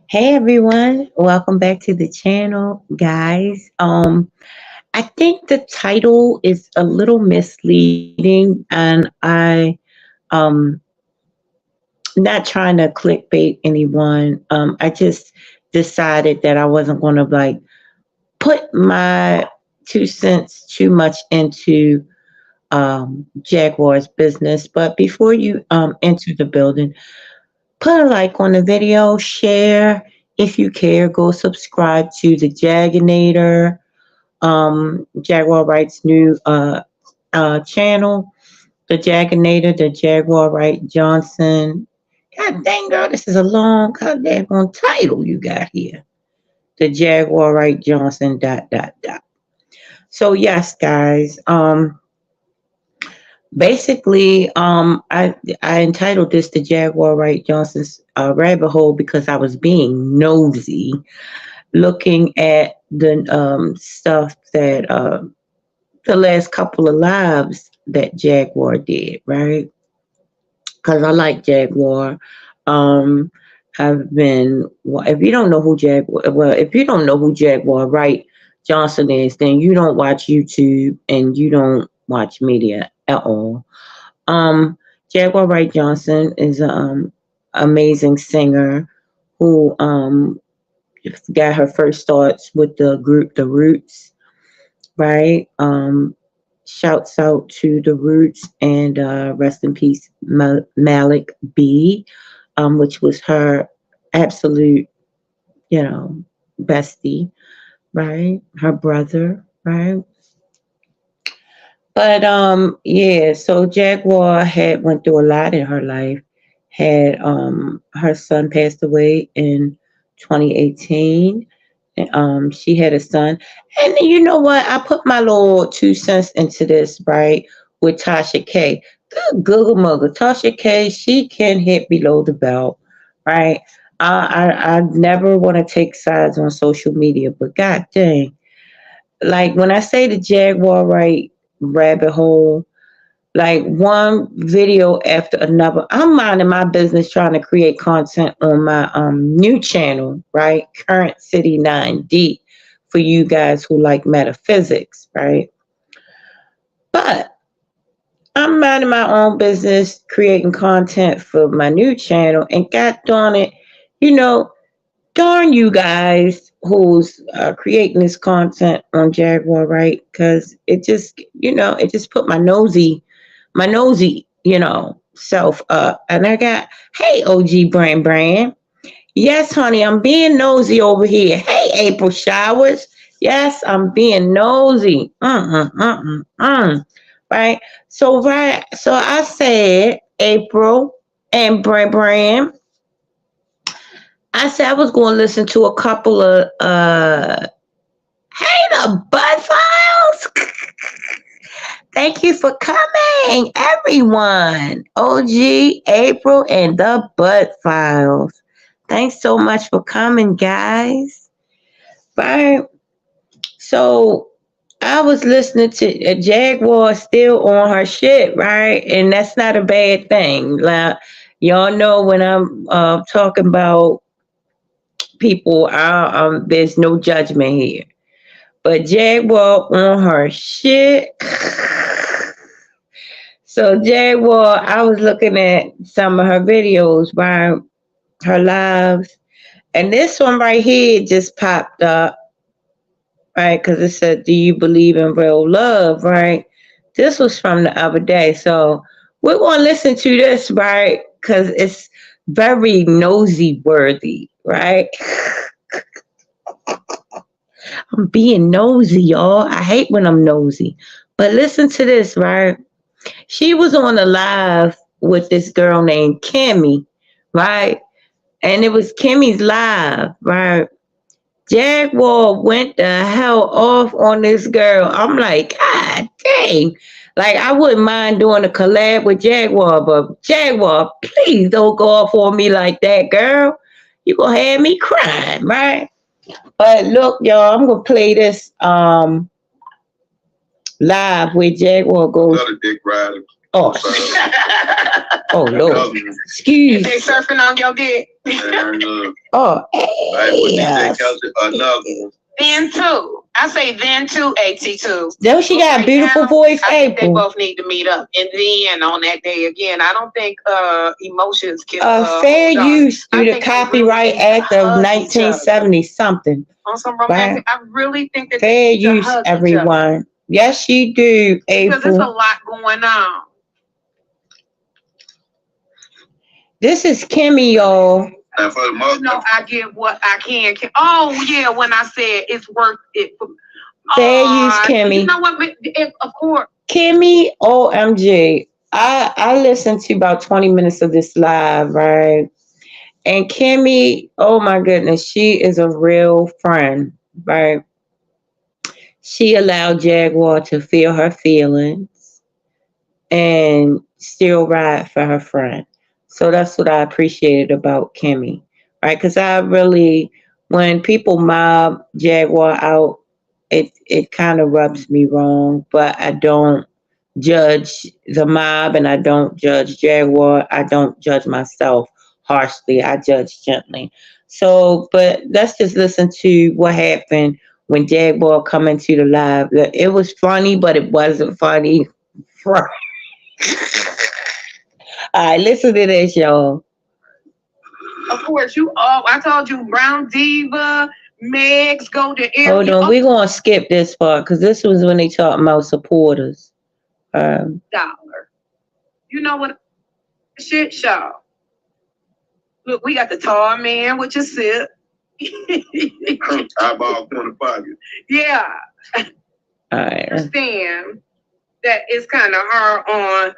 Hey everyone, welcome back to the channel, guys. I think the title is a little misleading, and um not trying to clickbait anyone. I just decided that I wasn't going to put my 2 cents too much into Jaguar's business. But before you enter the building, put a like on the video, share if you care, go subscribe to the Jaginator, Jaguar Wright's new channel, the Jaginator, the Jaguar Wright Johnson. God dang girl, this is a long goddamn title you got here. The Jaguar Wright Johnson dot dot dot. So yes, guys. Basically, I entitled this the Jaguar Wright Johnson's rabbit hole because I was being nosy, looking at the stuff that the last couple of lives that Jaguar did, right? Because I like Jaguar. Um, I've been. Well, if you don't know who Jaguar Wright Johnson is, then you don't watch YouTube and you don't watch media at all. Um, Jaguar Wright Johnson is an amazing singer who got her first starts with the group The Roots, right? Shouts out to The Roots and rest in peace, Malik B, which was her absolute, you know, bestie, right? Her brother, right? But yeah, so Jaguar had went through a lot in her life. Had her son passed away in 2018. And, she had a son. And you know what? I put my little 2 cents into this, right? With Tasha K. Good Google mugger. Tasha K, she can hit below the belt, right? I never want to take sides on social media, but god dang, like when I say the Jaguar right rabbit hole, like one video after another. I'm minding my business trying to create content on my new channel, right? Current City 9D for you guys who like metaphysics, right? But I'm minding my own business, creating content for my new channel, and god darn it, you know, darn you guys who's creating this content on Jaguar, right? Because it just put my nosy, self up. And I got, hey, OG Brand. Yes, honey, I'm being nosy over here. Hey, April Showers. Yes, I'm being nosy. Right? So I said, April and Brand. I said I was going to listen to a couple of hey the Bud Files. Thank you for coming, everyone. OG, April, and the Bud Files. Thanks so much for coming, guys. Right. So I was listening to a Jaguar still on her shit, right? And that's not a bad thing. Like y'all know when I'm talking about people, there's no judgment here. But Jaguar on her shit. So Jaguar, I was looking at some of her videos, right? Her lives. And this one right here just popped up, right? Because it said, do you believe in real love, right? This was from the other day. So we're going to listen to this, right? Because it's very nosy worthy, right? I'm being nosy, y'all. I hate when I'm nosy. But listen to this, right? She was on a live with this girl named Kimmy, right? And it was Kimmy's live, right? Jaguar went the hell off on this girl. I'm like, God dang. Like, I wouldn't mind doing a collab with Jaguar, but Jaguar, please don't go off on me like that, girl. You gonna have me crying, right? But look, y'all, I'm gonna play this live where Jaguar goes. Another dick rider. Oh, Oh Lord. Excuse. They surfing on your dick. Oh, yes. Then too. I say then too, AT2. Though she got a beautiful now, voice, I think they April. both need to meet up. And then on that day again, I don't think emotions can Fair hold on. use I through the think they Copyright really need to Act of hug each other. 1970 something. On some Right? romantic, I really think that Fair they need to use, hug each other. everyone. Yes, you do, Because there's a April. lot going on. This is Kimmy, y'all. You know, I get what I can. Oh yeah, when I said it's worth it. Fair use, Kimmy. You know what? Of course. Kimmy, OMG. I listened to about 20 minutes of this live, right? And Kimmy, oh my goodness, she is a real friend, right? She allowed Jaguar to feel her feelings and still ride for her friend. So that's what I appreciated about Kimmy, right? Because I really, when people mob Jaguar out, it kind of rubs me wrong, but I don't judge the mob and I don't judge Jaguar. I don't judge myself harshly. I judge gently. So, but let's just listen to what happened when Jaguar come into the live. It was funny, but it wasn't funny. All right, listen to this, y'all. Of course, I told you, Brown Diva, Megs, Golden Area. Hold on, we're going to skip this part because this was when they talking about supporters. Dollar. You know what? Shit show. Look, we got the tall man with your sip. Eyeball in the pocket. Yeah. I understand that it's kind of hard on,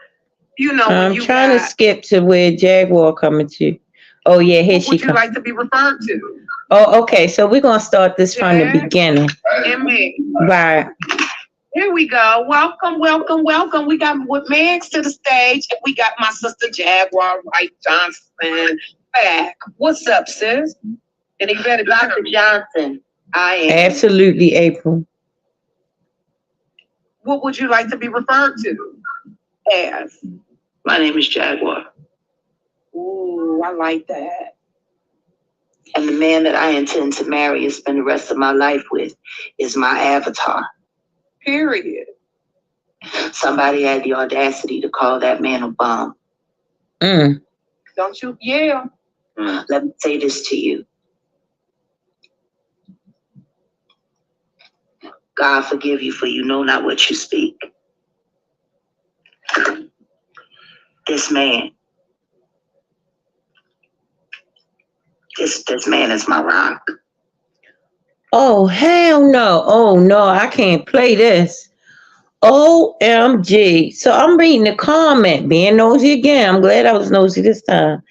you know. I'm trying to skip to where Jaguar coming to. Oh yeah, here she comes. Would you like to be referred to? Oh, okay. So we're gonna start this from the beginning. And me. Right. Here we go. Welcome, welcome, welcome. We got Megs to the stage, and we got my sister Jaguar Wright Johnson back. What's up, sis? And you better Dr. Johnson. I am. Absolutely, April. What would you like to be referred to as? My name is Jaguar. Ooh, I like that. And the man that I intend to marry and spend the rest of my life with is my avatar. Period. Somebody had the audacity to call that man a bum. Don't you? Yeah. Let me say this to you. God forgive you, for you know not what you speak. This man. This man is my rock. Oh, hell no. Oh, no, I can't play this. OMG. So I'm reading the comment, being nosy again. I'm glad I was nosy this time.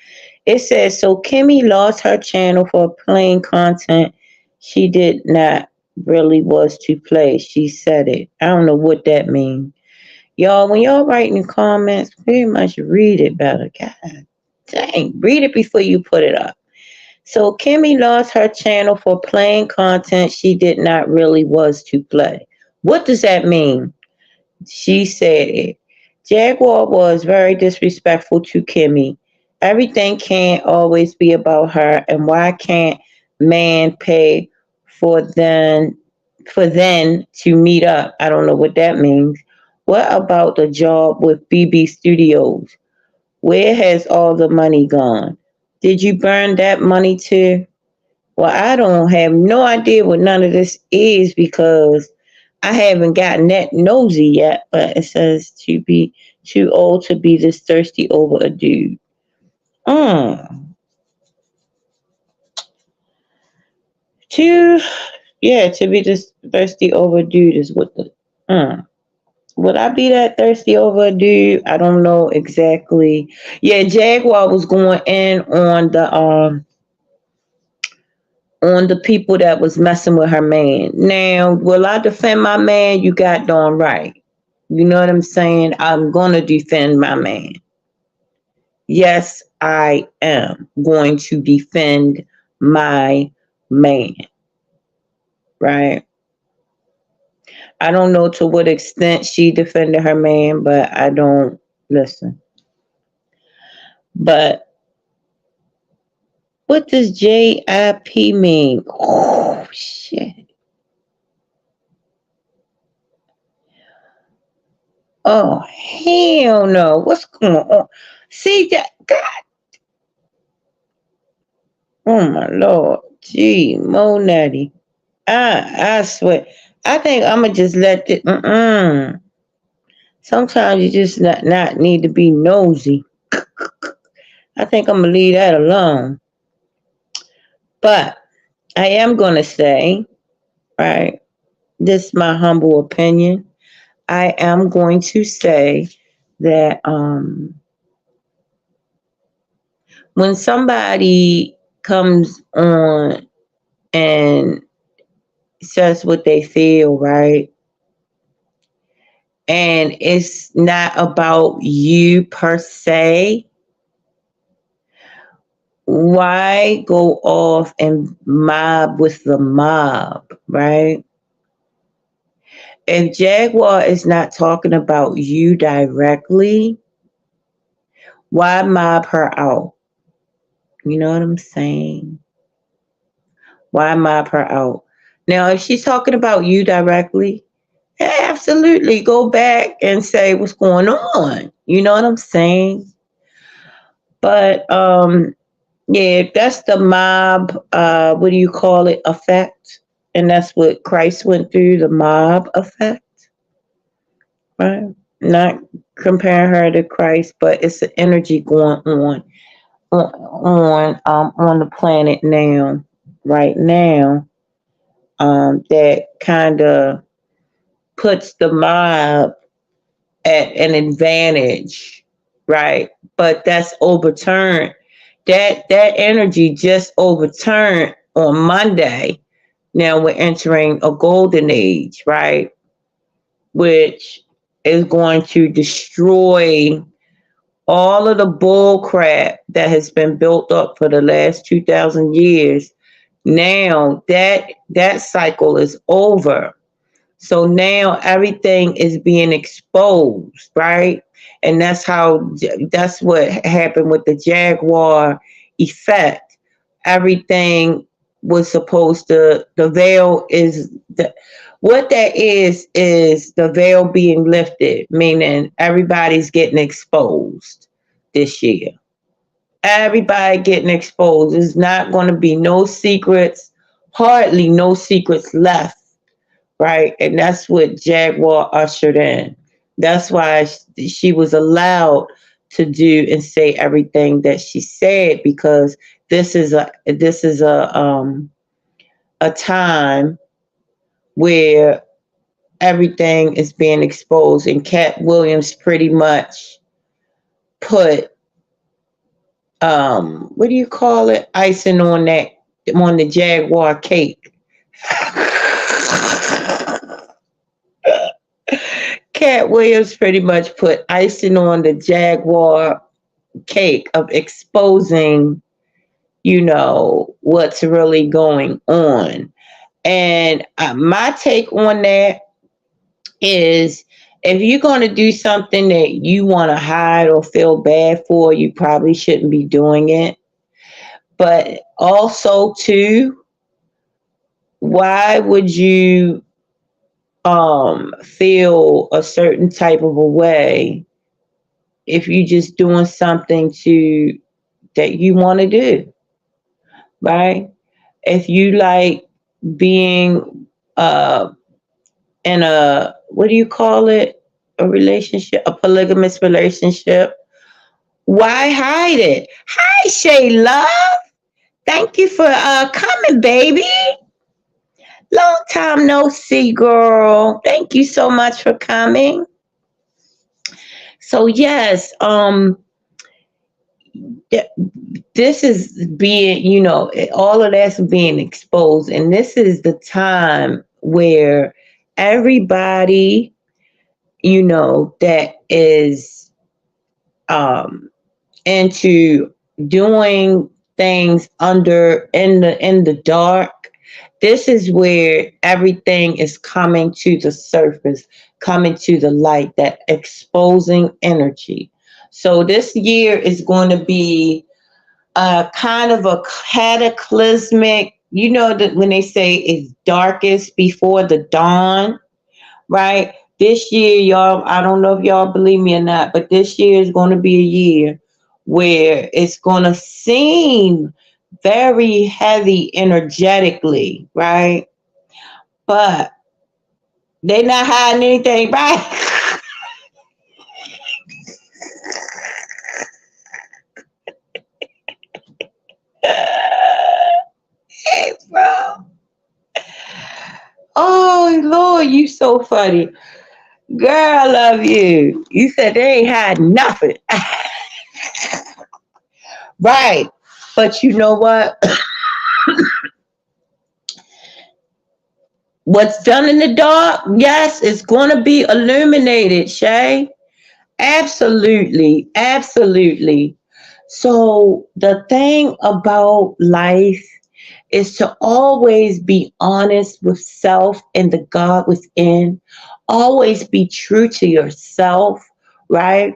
It says, so Kimmy lost her channel for playing content she did not really was to play. She said it. I don't know what that means. Y'all, when y'all write in the comments, pretty much read it better. God dang, read it before you put it up. So Kimmy lost her channel for playing content she did not really was to play. What does that mean? She said it. Jaguar was very disrespectful to Kimmy. Everything can't always be about her, and why can't man pay for then to meet up? I don't know what that means. What about the job with BB Studios? Where has all the money gone? Did you burn that money too? Well, I don't have no idea what none of this is because I haven't gotten that nosy yet, but it says to be too old to be this thirsty over a dude. To be this thirsty over a dude is what the would I be that thirsty over a dude? I don't know exactly. Yeah, Jaguar was going in on the people that was messing with her man. Now, will I defend my man? You got darn right. You know what I'm saying? I'm gonna defend my man. Yes, I am going to defend my man. Right? I don't know to what extent she defended her man, but I don't listen. But what does JIP mean? Oh shit. Oh hell no. What's going on? See that God, oh my lord. Gee, Mo Natty. I swear. I think I'ma just let it sometimes you just not need to be nosy. I think I'm gonna leave that alone. But I am gonna say, right, this is my humble opinion. I am going to say that when somebody comes on and says what they feel, right, and it's not about you per se, why go off and mob with the mob, right? If Jaguar is not talking about you directly, why mob her out? You know what I'm saying? Why mob her out? Now, if she's talking about you directly, absolutely go back and say what's going on. You know what I'm saying? But yeah, that's the mob, what do you call it, effect. And that's what Christ went through, the mob effect, right? Not comparing her to Christ, but it's the energy going on the planet now, right now, that kind of puts the mob at an advantage, right? But that's overturned. That energy just overturned on Monday. Now we're entering a golden age, right? Which is going to destroy all of the bull crap that has been built up for the last 2,000 years. Now that cycle is over. So now everything is being exposed, right? And that's what happened with the Jaguar effect. Everything was supposed to, the veil is, what that is the veil being lifted, meaning everybody's getting exposed this year. Everybody getting exposed. There's not going to be no secrets, hardly no secrets left, right? And that's what Jaguar ushered in. That's why she was allowed to do and say everything that she said, because this is a time where everything is being exposed, and Cat Williams pretty much put what do you call it, icing on the Jaguar cake. Cat Williams pretty much put icing on the Jaguar cake of exposing, what's really going on. And my take on that is, if you're going to do something that you want to hide or feel bad for, you probably shouldn't be doing it. But also, too, why would you feel a certain type of a way if you're just doing something that you want to do, right? If you like being in a, what do you call it, a relationship, a polygamous relationship, why hide it? Hi, Shay Love. Thank you for coming, baby. Long time no see, girl. Thank you so much for coming. So yes, this is being, all of that's being exposed, and this is the time where everybody, that is into doing things in the dark. This is where everything is coming to the surface, coming to the light, that exposing energy. So this year is going to be a kind of a cataclysmic, you know, that when they say it's darkest before the dawn, right? This year, y'all, I don't know if y'all believe me or not, but this year is going to be a year where it's going to seem very heavy energetically, right? But they're not hiding anything, right? Hey, bro. Oh, Lord, you so funny. Girl, I love you. You said they ain't hiding nothing. Right. But you know what? What's done in the dark, yes, it's going to be illuminated, Shay. Absolutely. Absolutely. So, the thing about life is to always be honest with self and the God within. Always be true to yourself, right?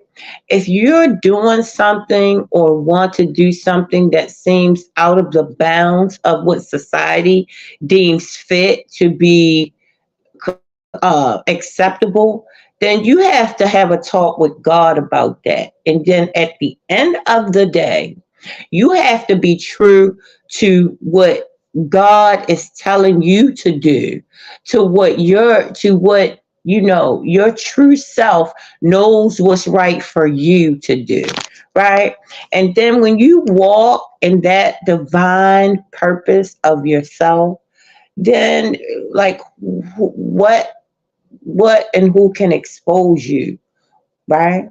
If you're doing something or want to do something that seems out of the bounds of what society deems fit to be acceptable, then you have to have a talk with God about that. And then at the end of the day, you have to be true to what God is telling you to do, to what you know, your true self knows what's right for you to do, right? And then when you walk in that divine purpose of yourself, then like what and who can expose you, right?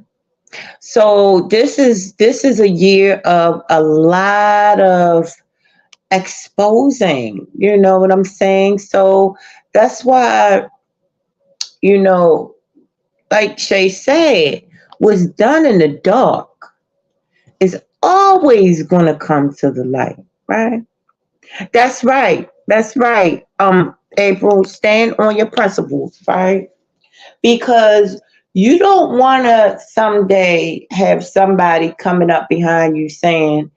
So this is a year of a lot of exposing, you know what I'm saying? So that's why, you know, like Shay said, what's done in the dark is always gonna come to the light, right? That's right. That's right. April, stand on your principles, right? Because you don't want to someday have somebody coming up behind you saying,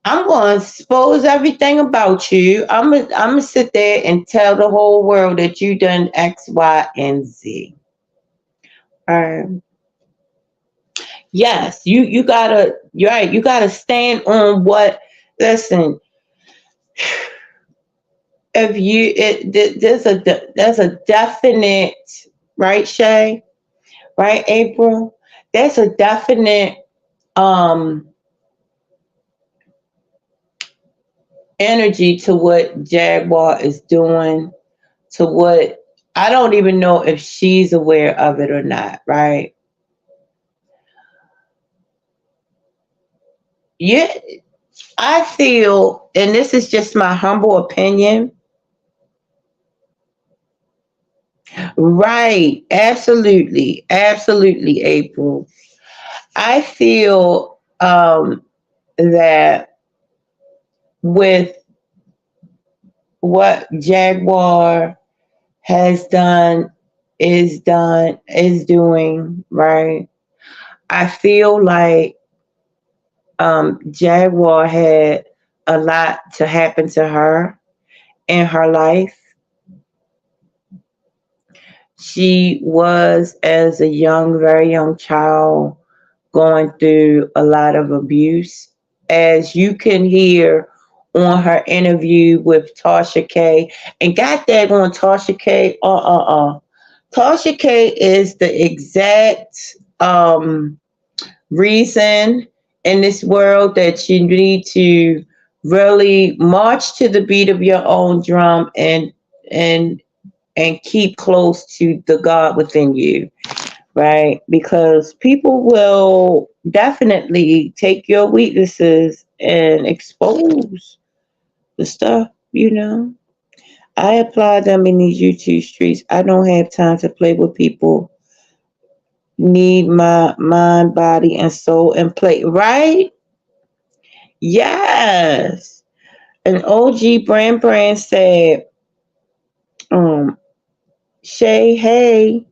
I'm going to expose everything about you. I'm gonna sit there and tell the whole world that you done X, Y, and Z. Um, yes, you gotta. You're right. You gotta stand on what. Listen, if you there's a definite, right, Shay, right, April. There's a definite um energy to what Jaguar is doing, to what I don't even know if she's aware of it or not, right? Yeah, I feel, and this is just my humble opinion, right? Absolutely, absolutely, April. I feel that with what Jaguar has done, is doing, right? I feel like Jaguar had a lot to happen to her in her life. She was, as a young, very young child, going through a lot of abuse. As you can hear on her interview with Tasha K. And got that on Tasha K. Tasha K is the exact reason in this world that you need to really march to the beat of your own drum and and keep close to the God within you, right? Because people will definitely take your weaknesses and expose the stuff, you know. I apply them in these YouTube streets. I don't have time to play with people. Need my mind, body, and soul in play, right? Yes. An OG Brand said, um, Shay, hey,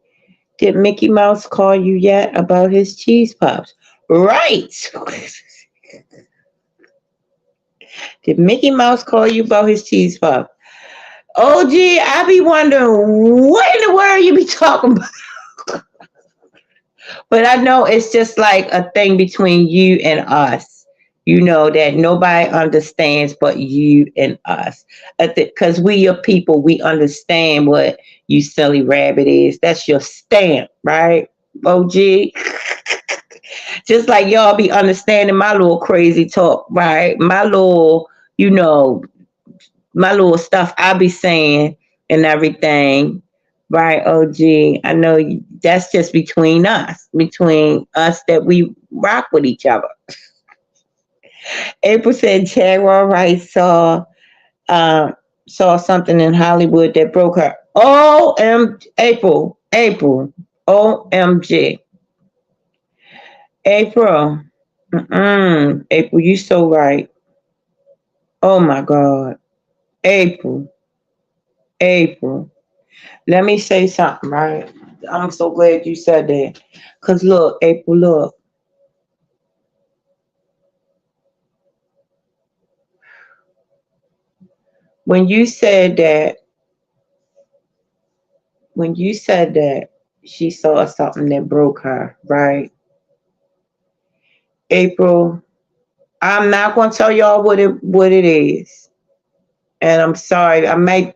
did Mickey Mouse call you yet about his cheese pops? Right. Did Mickey Mouse call you about his cheese puff? Oh, gee, I be wondering what in the world you be talking about. But I know it's just like a thing between you and us. You know that nobody understands but you and us. Because we your people, we understand what you silly rabbit is. That's your stamp, right? OG. Just like y'all be understanding my little crazy talk, right? My little, you know, my little stuff I be saying and everything, right? OG, I know that's just between us that we rock with each other. April said Jaguar Wright uh, saw something in Hollywood that broke her. April, OMG, April, April, you so right. Oh my God, April, April. Let me say something, right? I'm so glad you said that. Cause look, April, look, when you said that, when you said that she saw something that broke her, right? April, I'm not gonna tell y'all what it is. And I'm sorry, I might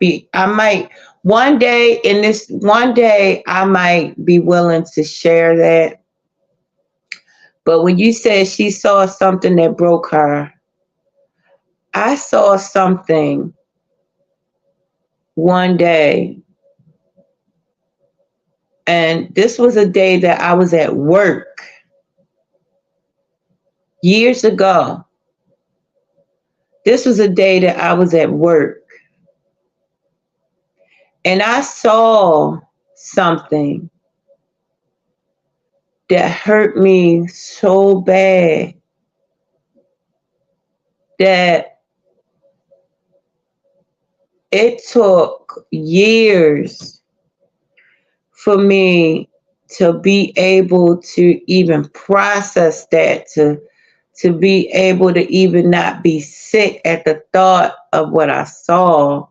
one day I might be willing to share that. But when you said she saw something that broke her, I saw something one day, and this was a day that I was at work years ago. This was a day that I was at work, and I saw something that hurt me so bad that it took years for me to be able to even process that, to be able to even not be sick at the thought of what I saw.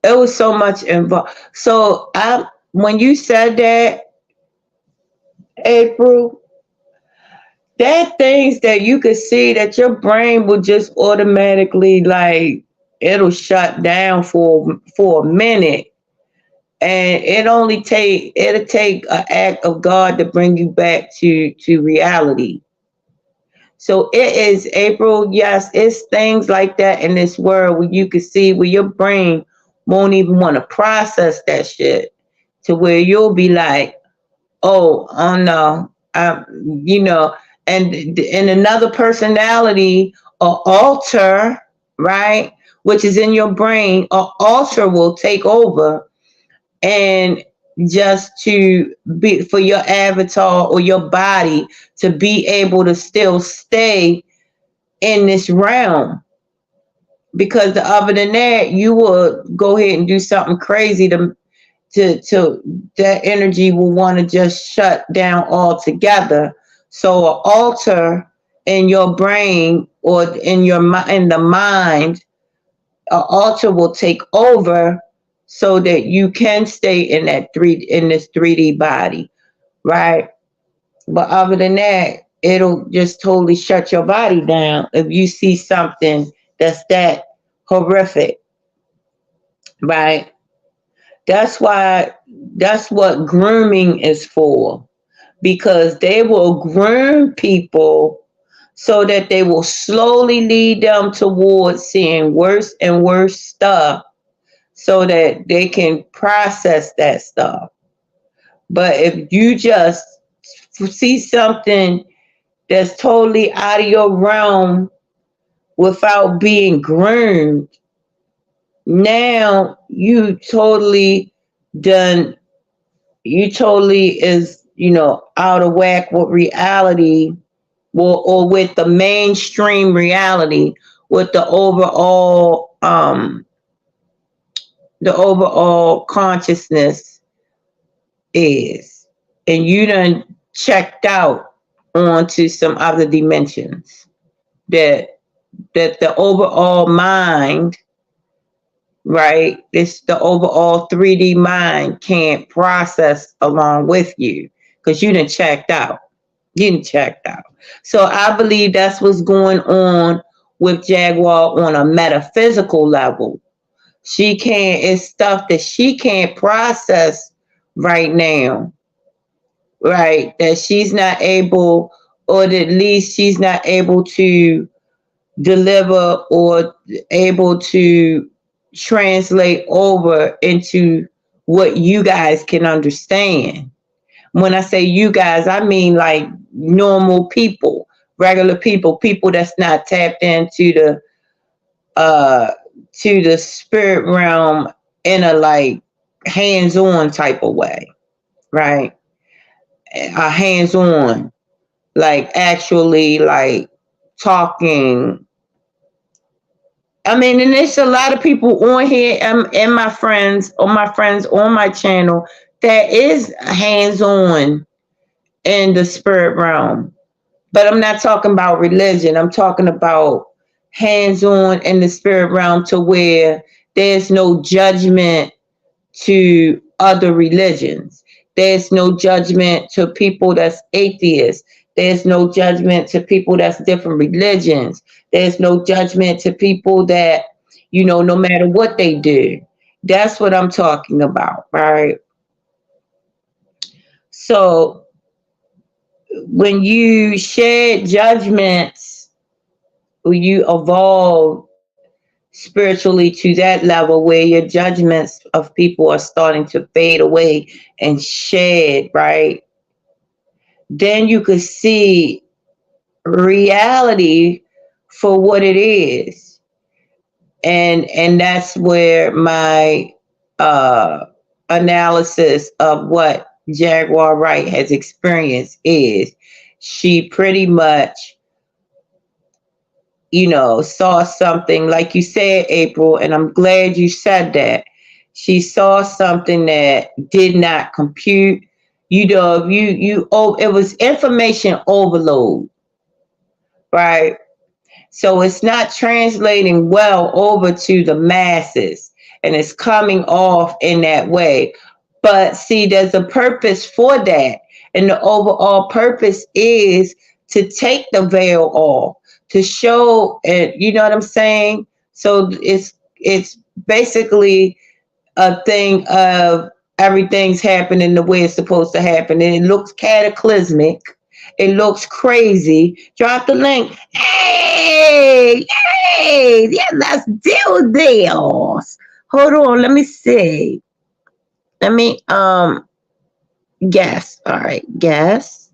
It was so much involved. So when you said that, April, that things that you could see that your brain will just automatically like it'll shut down for a minute, and it'll take an act of God to bring you back to reality. So it is, April. Yes, it's things like that in this world where you can see where your brain won't even want to process that shit, to where you'll be like, oh no, you know, and another personality or alter, right, which is in your brain, or alter will take over, and just to be for your avatar or your body to be able to still stay in this realm, because other than that you will go ahead and do something crazy to that energy will want to just shut down altogether. So an alter in your brain or in the mind, an alter will take over so that you can stay in this 3D body, right? But other than that, it'll just totally shut your body down if you see something that's that horrific, right? That's why that's what grooming is for, because they will groom people so that they will slowly lead them towards seeing worse and worse stuff so that they can process that stuff. But if you just see something that's totally out of your realm without being groomed, now done you totally is, out of whack with reality, or with the mainstream reality, with the overall consciousness is. And you done checked out onto some other dimensions. That the overall mind, right? It's the overall 3D mind can't process along with you because you done checked out. You done checked out. So I believe that's what's going on with Jaguar on a metaphysical level. She can't, it's stuff that she can't process right now, right? That she's not able, or that at least she's not able to deliver or able to translate over into what you guys can understand. When I say you guys, I mean like normal people, regular people, people that's not tapped into uh the spirit realm in a like hands-on type of way, right? A hands-on, like actually like talking. I mean, and there's a lot of people on here, and my friends on my channel that is hands on in the spirit realm. But I'm not talking about religion. I'm talking about hands on in the spirit realm to where there's no judgment to other religions. There's no judgment to people that's atheists. There's no judgment to people that's different religions. There's no judgment to people that, no matter what they do. That's what I'm talking about, right? So when you shed judgments, when you evolve spiritually to that level where your judgments of people are starting to fade away and shed, right? Then you could see reality for what it is. And that's where my uh analysis of what Jaguar Wright has experienced is. She pretty much, saw something like you said, April, and I'm glad you said that. She saw something that did not compute. It was information overload, right? So it's not translating well over to the masses, and it's coming off in that way. But see, there's a purpose for that. And the overall purpose is to take the veil off, to show it, you know what I'm saying? So it's basically a thing of everything's happening the way it's supposed to happen. And it looks cataclysmic. It looks crazy. Drop the link. Hey, hey, yeah, let's do this. Hold on, let me see. Let me guess. All right, guess.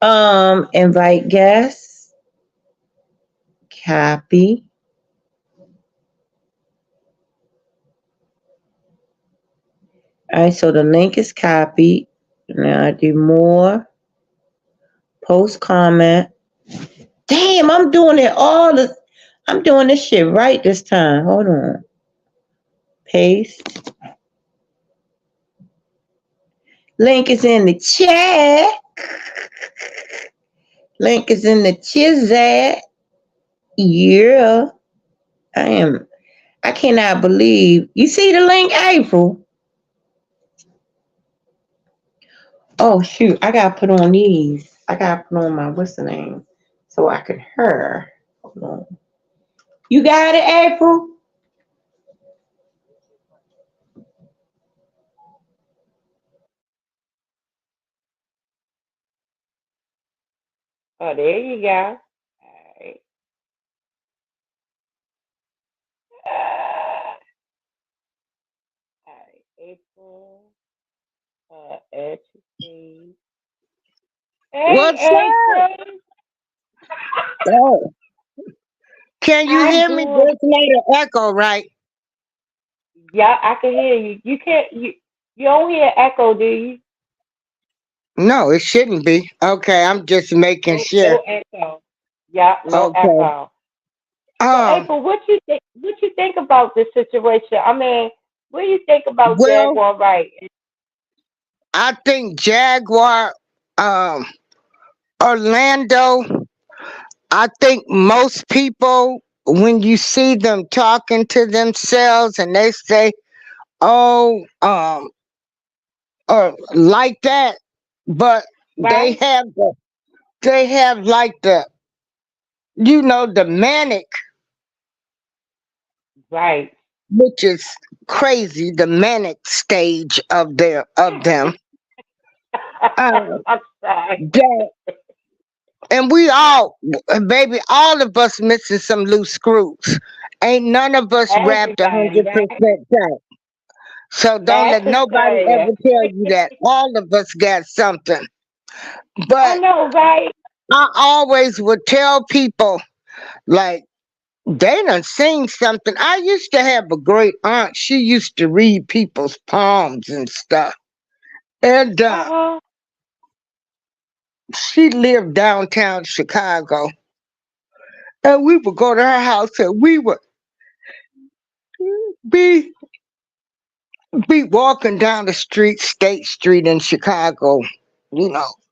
Invite guests. Copy. All right, so the link is copied. Now I do more. Post comment. Damn, I'm doing this shit right this time. Hold on. Paste. Link is in the chat. Link is in the chat. Yeah. I cannot believe. You see the link, April? Oh shoot, I gotta put on these. I gotta put on my what's the name so I can hear. Hold on. You got it, April? Oh, there you go. All right. All right. April. Educate. What's Hey, up? April. Oh, can you I'm hear me? doing. There's not an echo, right? Yeah, I can hear you. You can't. You don't hear echo, do you? No, it shouldn't be. Okay, I'm just making No, sure. no echo. Yeah, no Okay. echo. So, Um, April, what you think? What you think about this situation? I mean, what do you think about well, Jaguar Wright? I think Jaguar, um, Orlando. I think most people, when you see them talking to themselves and they say, "Oh, or like that," but they Right? have they have like the manic, Right. which is crazy, the manic stage of them. Uh, I'm sorry. that, and we all, baby, all of us missing some loose screws. Ain't none of us wrapped a Everybody, hundred right? percent tight. So don't let nobody Necessary. ever tell you that all of us got something. I But know, right? I always would tell people, like, they done seen something. I used to have a great aunt. She used to read people's palms and stuff. And Uh-huh. she lived downtown Chicago. And we would go to her house and we would be be walking down the street, State Street in Chicago,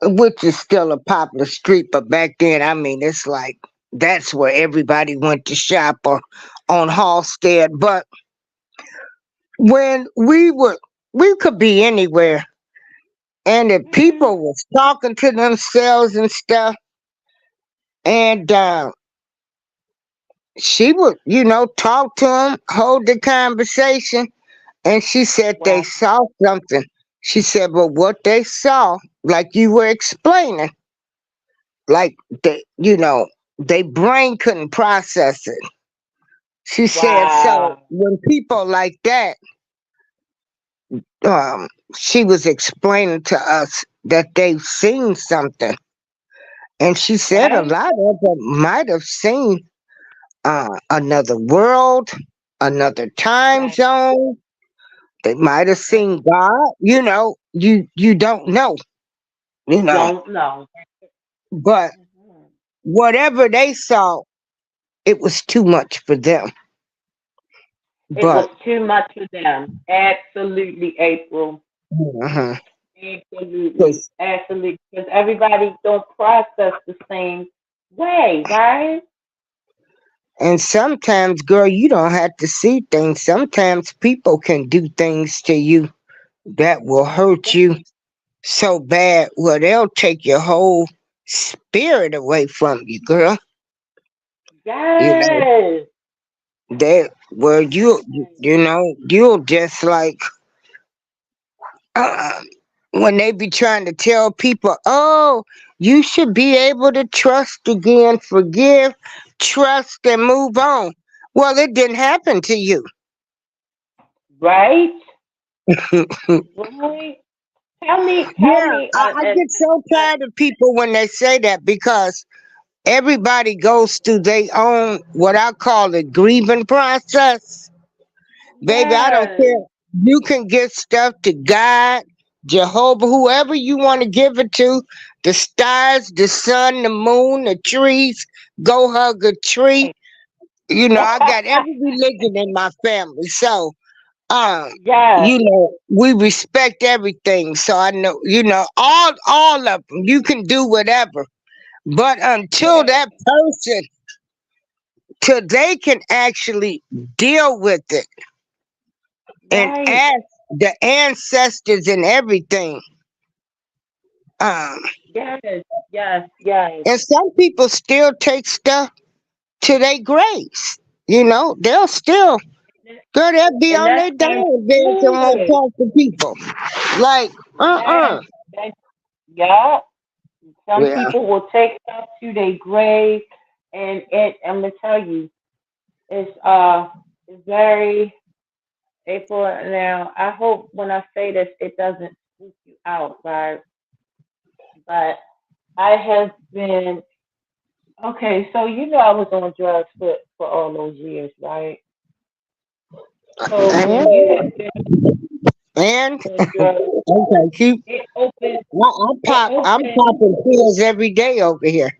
which is still a popular street, but back then, I mean, it's like that's where everybody went to shop or on Halstead. But when we could be anywhere, and if Hmm. people was talking to themselves and stuff, and she would, talk to them, hold the conversation. And she said they Wow. saw something. She said, but what they saw, like you were explaining, like they brain couldn't process it. She said, so Wow. when people like that, um, she was explaining to us that they've seen something. And she said a Right? lot of them might have seen another world, another time Right. zone. They might have Right. seen God. You don't know. You know, Don't know. but Mhm. whatever they saw, it was too much for them. It was But too much for them. Absolutely, April. uh Absolutely. 'cause- Absolutely. Because everybody don't process the same way, right? and sometimes, girl, you don't have to see things. Sometimes people can do things to you that will hurt you so bad, well, they'll take your whole spirit away from you, girl. You know, Yes. they well, you'll just like uh, when they be trying to tell people, oh, you should be able to trust again, forgive, trust, and move on. Well, it didn't happen to you. Right? Right? Tell Yeah, me, I get so tired of people when they say that because everybody goes through their own, what I call it, grieving process. Baby, I don't yes. care. You can get stuff to God, Jehovah, whoever you want to give it to, the stars, the sun, the moon, the trees. Go hug a tree. Right. I got every religion in my family. So, um, Yes. we respect everything. So I know, all of them. You can do whatever. But until Yes. that person, till they can actually deal with it and Right. ask the ancestors and everything. Um, Yes. Yes. Yes. and some people still take stuff to their graves. They'll still, girl, they'll be And on that's their dying beds and won't good. talk to people. Like, Yes. uh-uh. That, yeah. Some Yeah. people will take stuff to their grave, and I'm gonna tell you, it's very April. Now, I hope when I say this, it doesn't spook you out, right? But I have been okay. So I was on drugs for all those years, right? So And, when you have been and, on drugs, okay, keep, it opens. It I'm opens. popping pills every day over here.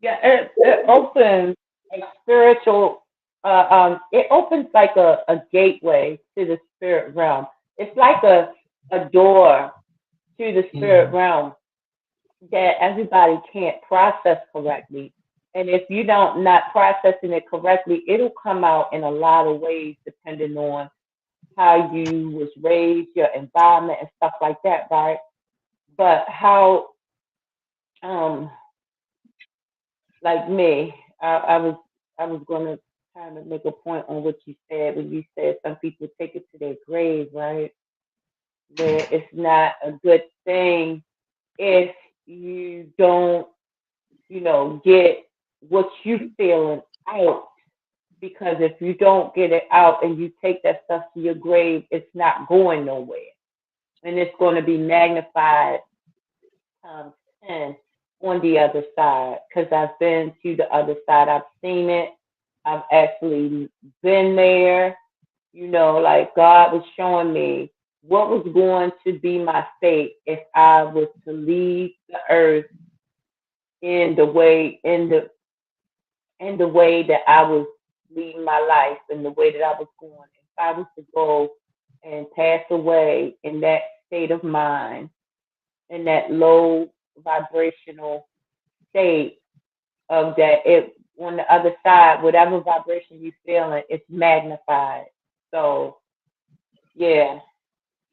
Yeah, it opens a spiritual. It opens like a gateway to the spirit realm. It's like a door to the spirit Mhm. realm that everybody can't process correctly. And if you don't not processing it correctly, it'll come out in a lot of ways depending on how you was raised, your environment and stuff like that, right? But how um like me, I was gonna kind of make a point on what you said when you said some people take it to their grave, right? Where it's not a good thing if you don't, get what you feeling out. Because if you don't get it out and you take that stuff to your grave, it's not going nowhere. And it's going to be magnified times 10 on the other side. Because I've been to the other side. I've seen it. I've actually been there. Like God was showing me what was going to be my fate if I was to leave the earth in the way in the way that I was leading my life and the way that I was going. If I was to go and pass away in that state of mind, in that low vibrational state of that, it on the other side, whatever vibration you feeling, it's magnified. So yeah,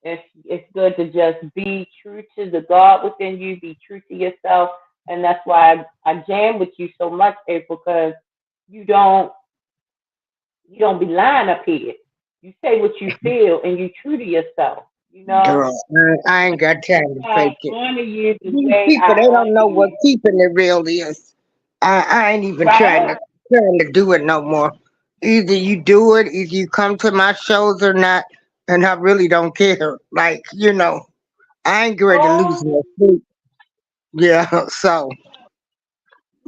it's good to just be true to the God within you, be true to yourself, and that's why I jam with you so much, April, because you don't you don't be lying up here. You say what you feel, and you true to yourself. Girl, I ain't got time to I fake it. honor you the These way people, I they honor don't know what you, keeping it real is. I ain't even trying right? to do it no more. Either you do it, either you come to my shows or not, and I really don't care. Like, I ain't ready to lose Oh, no sleep. Yeah, so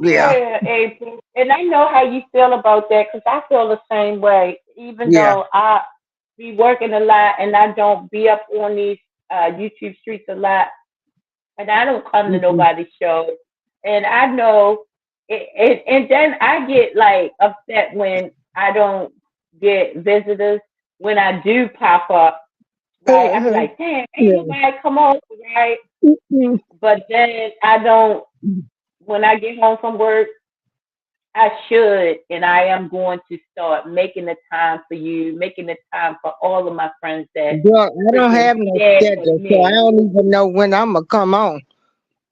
yeah, yeah, April. And I know how you feel about that because I feel the same way. Even yeah. though I be working a lot and I don't be up on these YouTube streets a lot, and I don't come to Mhm. nobody's show. And I know, and then I get like upset when I don't get visitors. When I do pop up, right? I be Mhm. like, damn, ain't Yeah. nobody come over, right? Mhm. But then I don't. When I get home from work, I should, and I am going to start making the time for you, making the time for all of my friends that Girl, I don't freaking have be no there for schedule, so I me. don't even know when I'm gonna come on.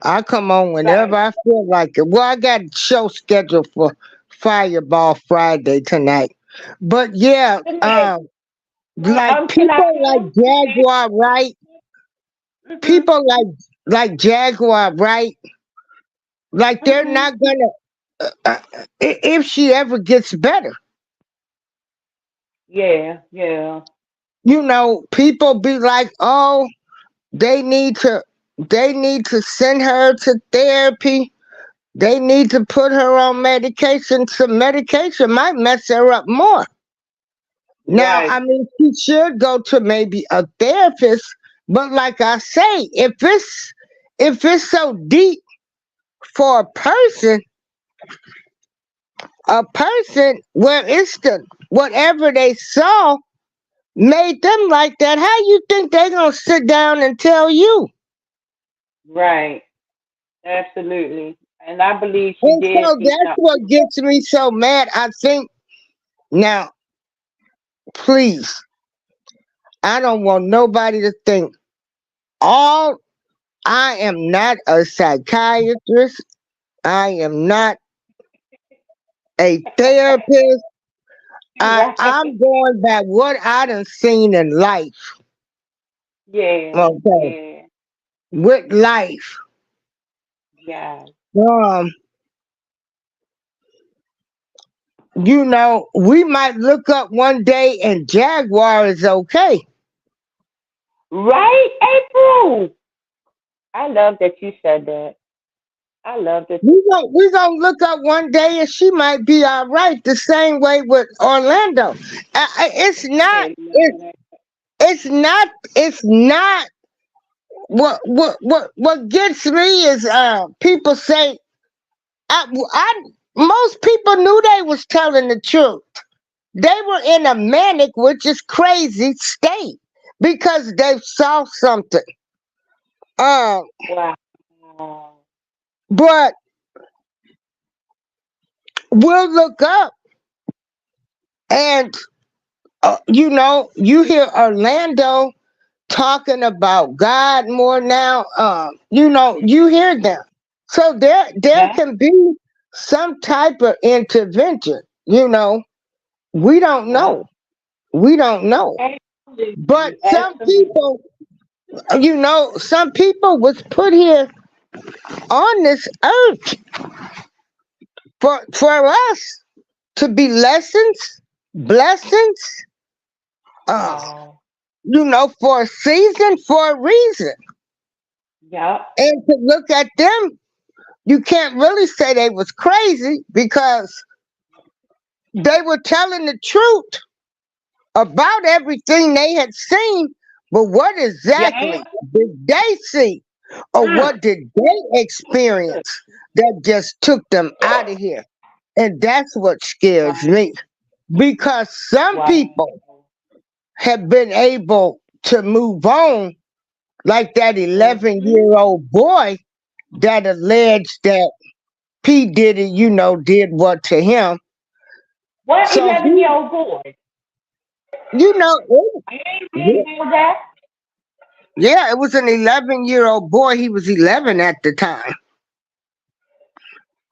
I come on whenever Right. I feel like it. Well, I got a show scheduled for Fireball Friday tonight. But yeah, Tonight. like Can I people like come tonight? Jaguar, right? Mhm. People like Jaguar, right? Like they're Mhm. not gonna if she ever gets better. Yeah. Yeah. People be like, "Oh, they need to send her to therapy. They need to put her on medication. Some medication might mess her up more." Now, I Right. mean, she should go to maybe a therapist, but like I say, if it's so deep for a person where it's the whatever they saw made them like that, how you think they gonna sit down and tell you? Right. Absolutely. And I believe she And did so see that's what something. gets me so mad. I think now, please, I don't want nobody to think all I am not a psychiatrist. I am not a therapist. I'm Right. going by what I done seen in life. Yeah. Okay. Yeah. With life. Yeah. Um, we might look up one day and Jaguar is okay. Right, April. I love that you said that. I love that you said We gonna look up one day and she might be all right. The same way with Orlando. It's not. that. It's not. What gets me is people say I most people knew they was telling the truth. They were in a manic, which is crazy state. because they saw something. Um, Wow. but we'll look up and you hear Orlando talking about God more now. You hear them. So there Yeah. can be some type of intervention. We don't Yeah. know. We don't know. But Absolutely. Absolutely. some people was put here on this earth for us to be lessons, blessings, uh, Wow. for a season, for a reason. Yeah. And to look at them, you can't really say they was crazy because they were telling the truth about everything they had seen. But what Yeah. exactly did they see? Or Mm. what did they experience that just took them out of here? And that's what scares Wow. me. Because some Wow. people have been able to move on, like that Mm-hmm. 11-year-old boy that alleged that P. Diddy, did what to him. What So 11-year he, old boy? you know, it, I ain't yeah, been know that. yeah, it was an 11-year-old boy. He was 11 at the time.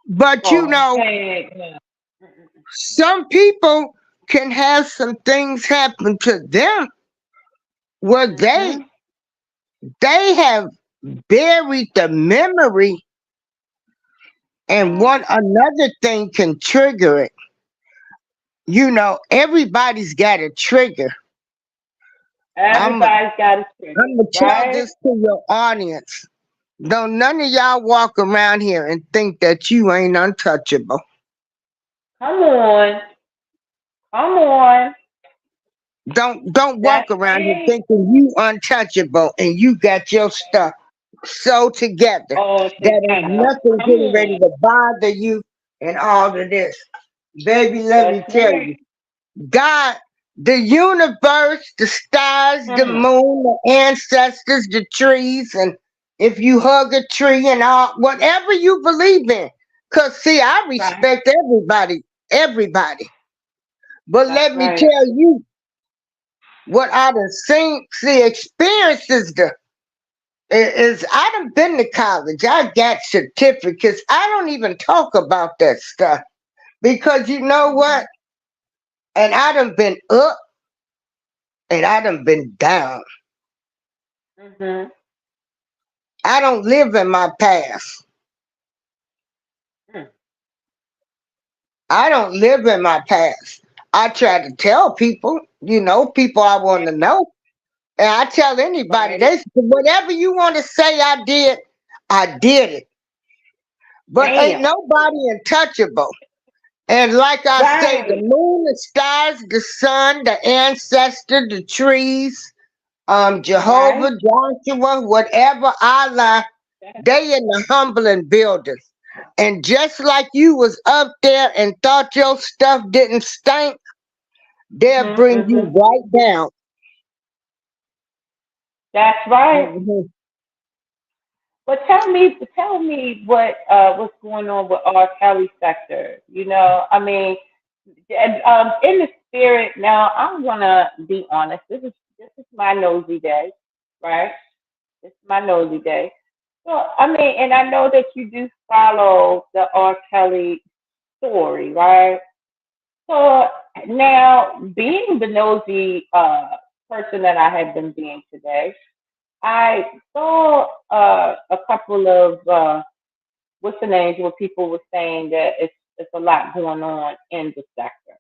But Oh, heck no. Mm-mm. some people can have some things happen to them where they Mm-hmm. they have buried the memory, and Wow. one another thing can trigger it. Everybody's got a trigger. I'm i Everybody's got a trigger, I'm gonna tell right? this to your audience. Don't none of y'all walk around here and think that you ain't untouchable. Come on. Come on. Don't That's walk around here right. thinking you untouchable and you got your stuff so together All that ain't together. nothing Come getting ready on. to bother you and all of this. Baby, let That's me tell right. you, God, the universe, the stars, the Mm. moon, the ancestors, the trees, and if you hug a tree and all, whatever you believe in. Cause see, I Right. respect everybody. But That's let me right. tell you what I done seen, see, experiences is I done been to college. I got certificates. I don't even talk about that stuff because you know Mm-hmm. what? And I done been up and I done been down. Mm-hmm. I don't live in my past. Mm. I don't live in my past. I try to tell people, people I want Right. to know. And I tell anybody, Right. they whatever you want to say I did it. But ain't Damn. nobody untouchable. And like I say, the Right. moon, the stars, the sun, the ancestor, the trees, Right. Jehovah, Joshua, whatever, Allah, That's they in the humbling building. And just like you was up there and thought your stuff didn't stink, they'll mm-hmm. bring you Mm-hmm. right down. That's right. Mhm. But tell me what's going on with R. Kelly sector. I mean, and, in the spirit. Now, I'm gonna be honest. This is my nosy day, right? This is my nosy day. So, I mean, and I know that you do follow the R. Kelly story, right? So now, being the nosy person that I have been being today, I saw a couple of what's the names where people were saying that it's a lot going on in the sector.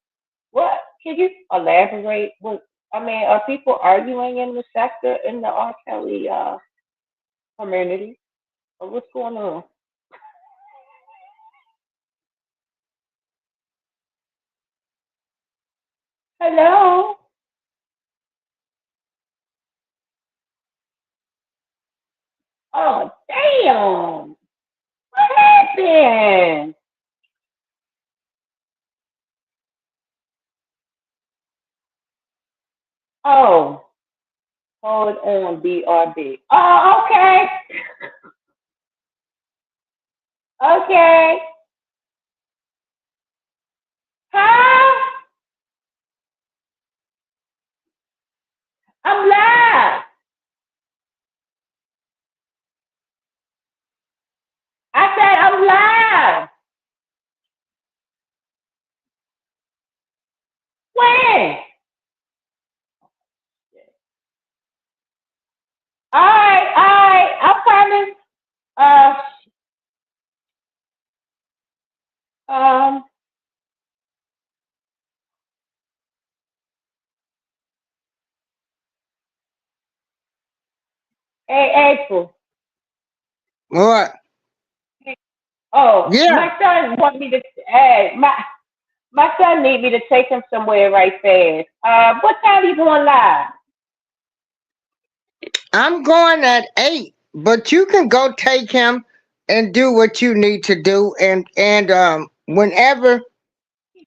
What can you elaborate? What I mean, are people arguing in the sector in the R. Kelly community? Or what's going on? Hello. Oh damn! What happened? Oh, Hold on, BRB. Oh, okay. Okay. Huh? I'm live. I said I'm live. When? All right. I promise. Uh, um, hey, April. What? Oh, Yeah, my son want me to. Hey, my son need me to take him somewhere right fast. What time you going live? I'm going at 8, but you can go take him and do what you need to do, and whenever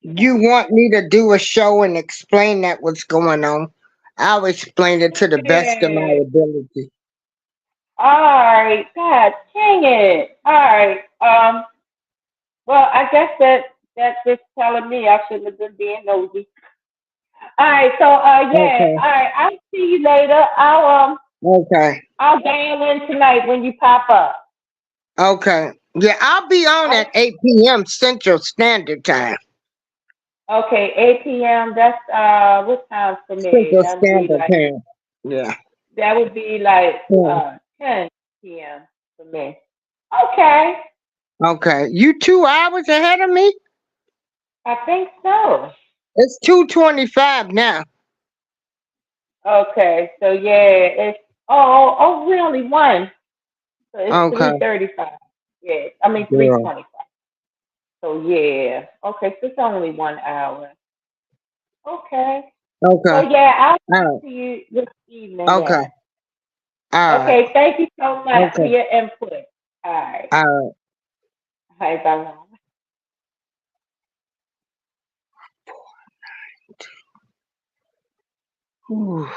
you want me to do a show and explain that what's going on, I'll explain it to the best of my Yeah. ability. All right. God dang it. All right. Well, I guess that's just telling me I shouldn't have been being nosy. All right. So, yeah. Okay. All right. I'll see you later. Okay. I'll dial in tonight when you pop up. Okay. Yeah, I'll be on Oh, at 8 p.m. Central Standard Time. okay. 8 p.m. That's what time for me? Central Standard Time. Yeah. That would be like Yeah. 10 p.m. for me. Okay. Okay. You 2 hours ahead of me? I think so. It's 2:25 now. Okay. So yeah, it's we only won. So it's Okay. 3:35. Yeah. I mean three Girl. twenty-five. So yeah. Okay, so it's only 1 hour. Okay. Okay. Well yeah, I'll All talk right. to you this evening Okay. then. All right. Okay, thank you so much for Okay. your input. All right. All right. Bye bye. Whew.